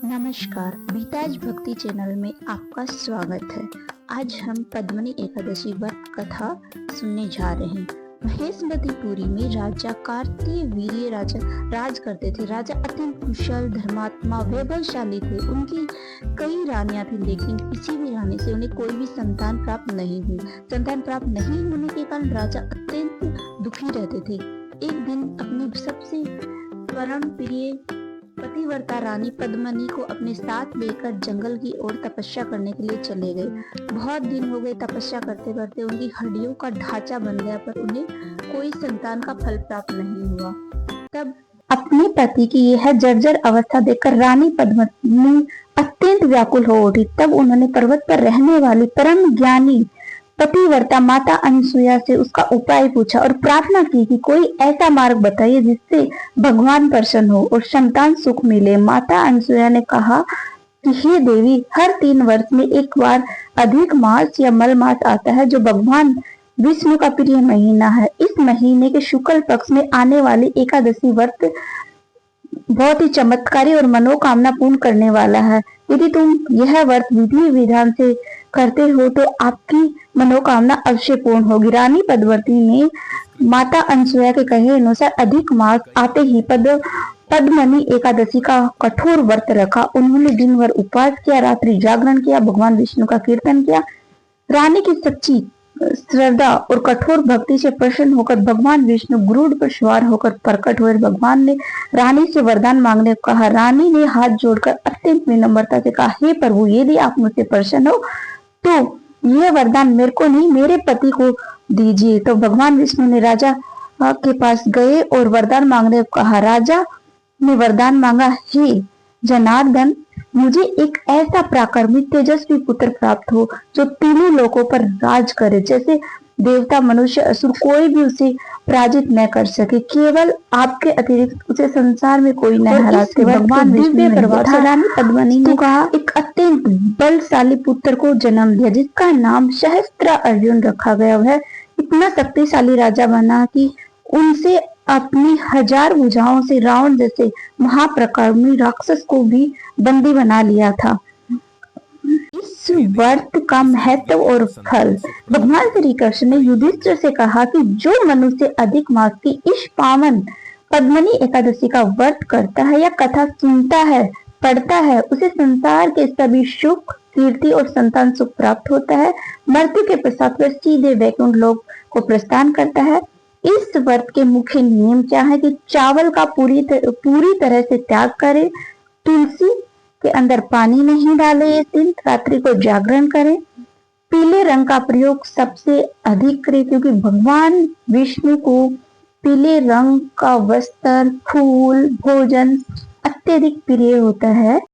नमस्कार, बीताज भक्ति चैनल में आपका स्वागत है। आज हम पद्मनी एकादशी व्रत कथा सुनने जा रहे हैं। महेशमतीपुरी में राजा कार्तिकेय वीर्य राजा राज करते थे। राजा अत्यंत कुशल, धर्मात्मा, वैभवशाली थे। उनकी कई रानियां थीं, लेकिन किसी भी रानी से उन्हें कोई भी संतान प्राप्त नहीं हुई। संतान प्राप्त नहीं होने के कारण राजा अत्यंत दुखी रहते थे। एक दिन अपने सबसे परम प्रिय पतिव्रता रानी पद्मिनी को अपने साथ लेकर जंगल की ओर तपस्या करने के लिए चले गए। बहुत दिन हो गए तपस्या करते करते, उनकी हड्डियों का ढांचा बन गया, पर उन्हें कोई संतान का फल प्राप्त नहीं हुआ। तब अपने पति की यह जर्जर अवस्था देखकर रानी पद्मिनी अत्यंत व्याकुल हो उठी। तब उन्होंने पर्वत पर रहने वाली परम ज्ञानी पतिव्रता माता अनसुया से उसका उपाय पूछा और प्रार्थना की कि कोई ऐसा मार्ग बताइए जिससे भगवान प्रसन्न हो और संतान सुख मिले। माता अनसुया ने कहा कि हे देवी, हर 3 वर्ष में एक बार अधिक मास या मल मास आता है, जो भगवान विष्णु का प्रिय महीना है। इस महीने के शुक्ल पक्ष में आने वाली एकादशी व्रत बहुत ही चमत्कारी और मनोकामना पूर्ण करने वाला है। यदि तुम यह व्रत विधि विधान से करते हो तो आपकी मनोकामना अवश्य पूर्ण होगी। रानी पद्मावती ने माता अनसुया के कहे अनुसार अधिक मास आते ही पद्मनी एकादशी का कठोर व्रत रखा। उन्होंने दिन भर उपवास किया, रात्रि जागरण किया, भगवान विष्णु का कीर्तन किया। रानी की सच्ची श्रद्धा और कठोर भक्ति से प्रसन्न होकर भगवान विष्णु गरुड़ पर सवार होकर प्रकट हुए। भगवान ने रानी से वरदान मांगने को कहा। रानी ने हाथ जोड़कर अत्यंत विनम्रता से कहा, हे प्रभु, यदि आप मुझसे प्रसन्न हो तो यह वरदान मेरे को नहीं, मेरे पति को दीजिए। तो भगवान विष्णु ने राजा के पास गए और वरदान मांगने को कहा। राजा ने वरदान मांगा, हे जनार्दन, मुझे एक ऐसा पराक्रमिक तेजस्वी पुत्र प्राप्त हो जो तीनों लोकों पर राज करे। जैसे देवता, मनुष्य, असुर, कोई भी उसे पराजित न कर सके। केवल आपके अतिरिक्त उसे संसार में कोई न हरा सके। भगवान विष्णु ने रानी पद्मिनी ने कहा एक अत्यंत बलशाली पुत्र को जन्म दिया, जिसका नाम सहस्त्र अर्जुन रखा गया। वह इतना शक्तिशाली राजा बना कि उनसे अपनी 1000 भुजाओं से रावण जैसे महाप्रकामी राक्षस को भी बंदी बना लिया था। इस व्रत का महत्व और फल। भगवान श्री कृष्ण ने युधिष्ठिर से कहा कि जो मनुष्य अधिक मास की इस पावन पद्मनी एकादशी का व्रत करता है या कथा सुनता है, पढ़ता है, उसे संसार के सभी सुख, कीर्ति और संतान सुख प्राप्त होता है। मृत्यु के पश्चात वह सीधे वैकुंठ लोक को प्रस्थान करता है। इस व्रत के मुख्य नियम क्या है कि चावल का पूरी तरह से त्याग करें, तुलसी के अंदर पानी नहीं डालें, इस दिन रात्रि को जागरण करें, पीले रंग का प्रयोग सबसे अधिक करें, क्योंकि भगवान विष्णु को पीले रंग का वस्त्र, फूल, भोजन अत्यधिक प्रिय होता है।